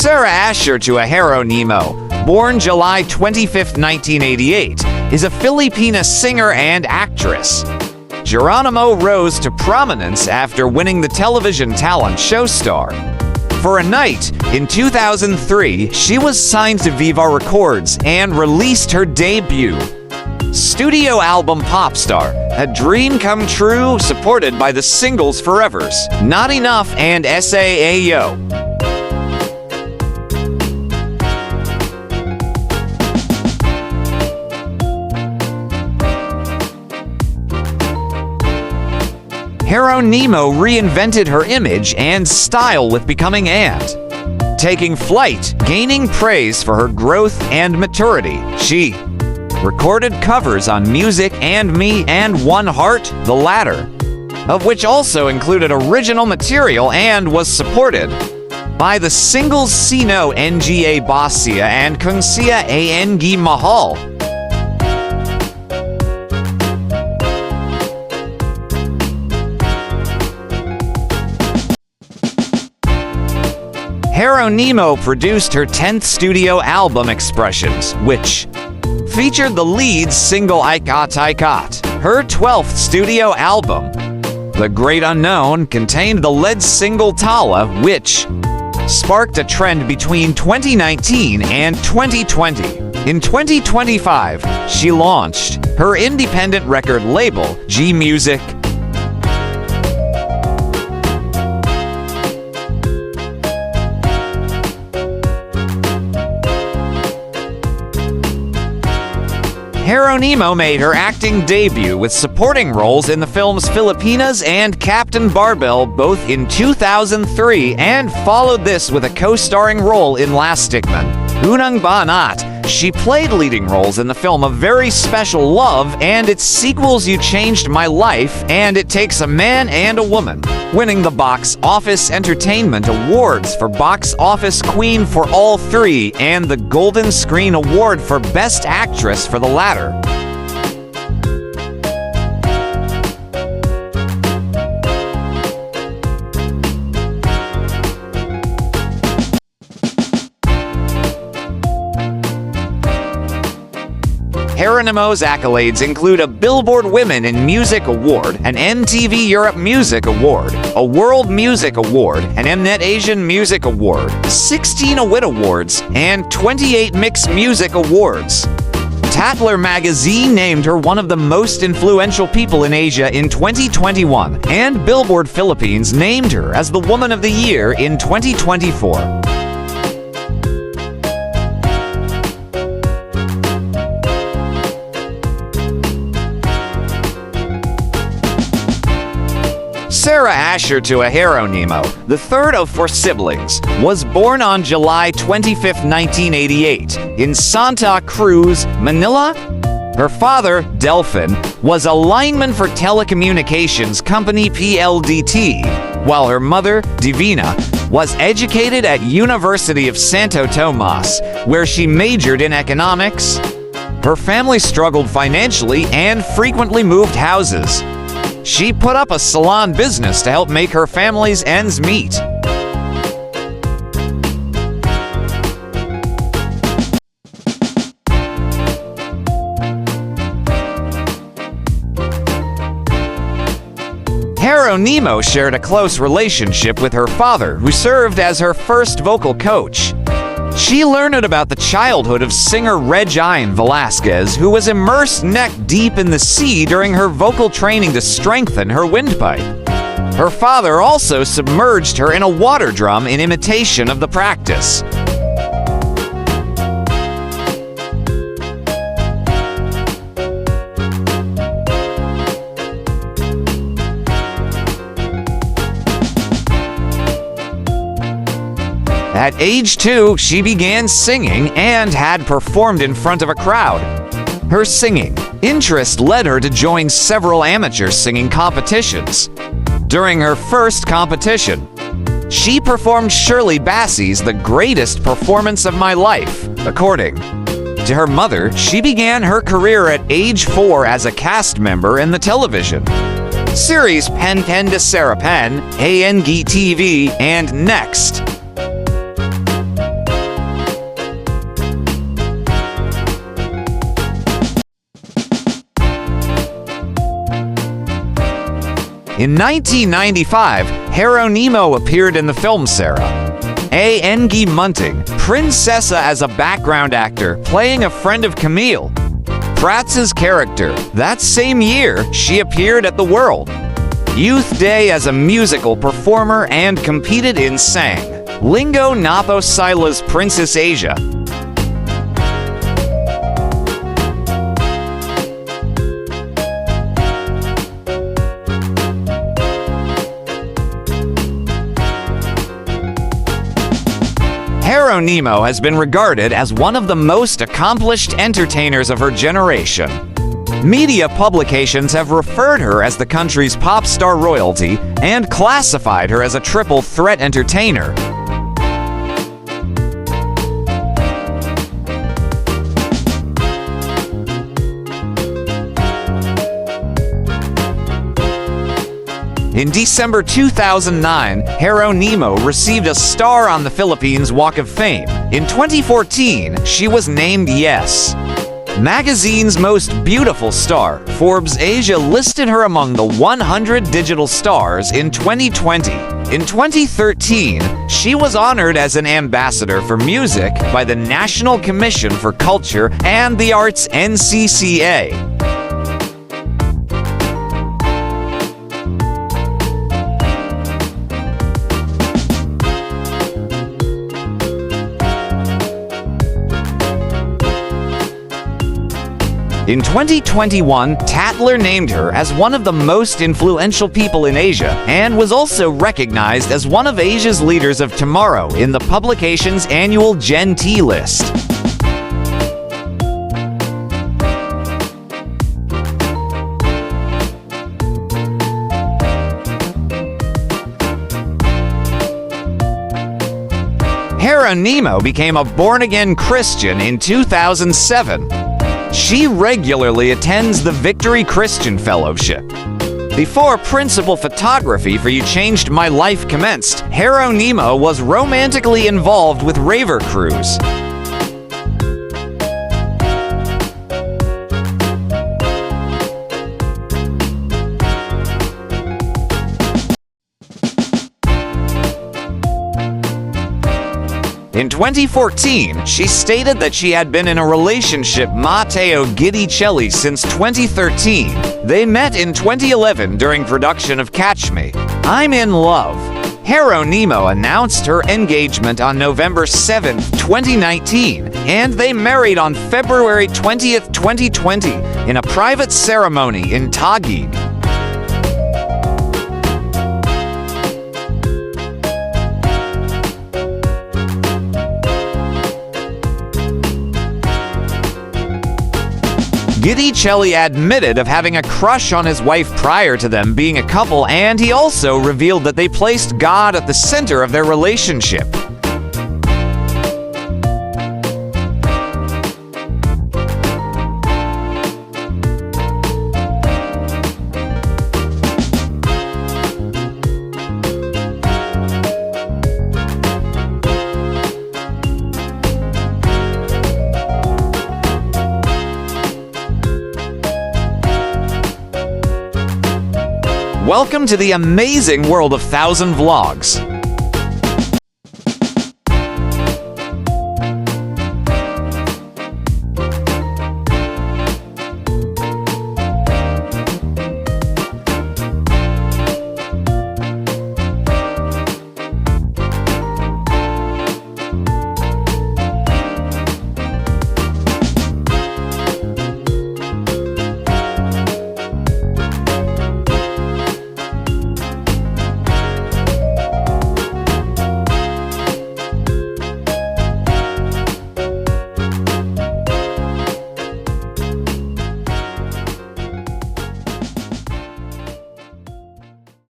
Sarah Asher to a Geronimo, born July 25, 1988, is a Filipina singer and actress. Geronimo rose to prominence after winning the television talent show Star. For a Night, in 2003, she was signed to Viva Records and released her debut studio album Popstar, a dream come true supported by the singles Forevers, Not Enough and SAAYO. Geronimo reinvented her image and style with Becoming and Taking Flight, gaining praise for her growth and maturity. She recorded covers on Music and Me and One Heart, the latter of which also included original material and was supported by the singles Sino Nga Basia and Kung Sia Ang Mahal. Geronimo produced her 10th studio album Expressions, which featured the lead single Ikat Ikat. Her 12th studio album, The Great Unknown, contained the lead single Tala, which sparked a trend between 2019 and 2020. In 2025, she launched her independent record label, G Music. Geronimo made her acting debut with supporting roles in the films Filipinas and Captain Barbell, both in 2003, and followed this with a co-starring role in Last Stickman, Unang Banat. She played leading roles in the film A Very Special Love and its sequels You Changed My Life and It Takes a Man and a Woman, winning the Box Office Entertainment Awards for Box Office Queen for all three and the Golden Screen Award for Best Actress for the latter. Geronimo's accolades include a Billboard Women in Music Award, an MTV Europe Music Award, a World Music Award, an Mnet Asian Music Award, 16 Awit Awards, and 28 Mix Music Awards. Tatler magazine named her one of the most influential people in Asia in 2021, and Billboard Philippines named her as the Woman of the Year in 2024. Sarah Asher to a Geronimo, the third of four siblings, was born on July 25, 1988, in Santa Cruz, Manila. Her father, Delphin, was a lineman for telecommunications company PLDT, while her mother, Divina, was educated at University of Santo Tomas, where she majored in economics. Her family struggled financially and frequently moved houses. She put up a salon business to help make her family's ends meet. Geronimo shared a close relationship with her father, who served as her first vocal coach. She learned about the childhood of singer Regine Velasquez, who was immersed neck-deep in the sea during her vocal training to strengthen her windpipe. Her father also submerged her in a water drum in imitation of the practice. At age 2, she began singing and had performed in front of a crowd. Her singing interest led her to join several amateur singing competitions. During her first competition, she performed Shirley Bassey's The Greatest Performance of My Life. According to her mother, she began her career at age 4 as a cast member in the television series Pen Pen de Sarah Pen, ANG TV, and Next. In 1995, Geronimo appeared in the film Sarah. A. Engi Munting, Princessa as a background actor, playing a friend of Camille. Pratz's character. That same year, she appeared at the World Youth Day as a musical performer and competed in Sang. Lingo Napo Sila's Princess Asia. Geronimo has been regarded as one of the most accomplished entertainers of her generation. Media publications have referred her as the country's pop star royalty and classified her as a triple threat entertainer. In December 2009, Geronimo received a star on the Philippines Walk of Fame. In 2014, she was named Yes Magazine's Most Beautiful Star. Forbes Asia listed her among the 100 digital stars in 2020. In 2013, she was honored as an ambassador for music by the National Commission for Culture and the Arts (NCCA). In 2021, Tatler named her as one of the most influential people in Asia and was also recognized as one of Asia's leaders of tomorrow in the publication's annual Gen T list. Geronimo became a born-again Christian in 2007. She regularly attends the Victory Christian Fellowship. Before principal photography for You Changed My Life commenced, Geronimo was romantically involved with raver crews. In 2014, she stated that she had been in a relationship with Matteo Guidicelli since 2013. They met in 2011 during production of Catch Me, I'm in Love. Geronimo announced her engagement on November 7, 2019, and they married on February 20, 2020, in a private ceremony in Taguig. Guidicelli admitted of having a crush on his wife prior to them being a couple, and he also revealed that they placed God at the center of their relationship. Welcome to the amazing world of 1000 Vlogs.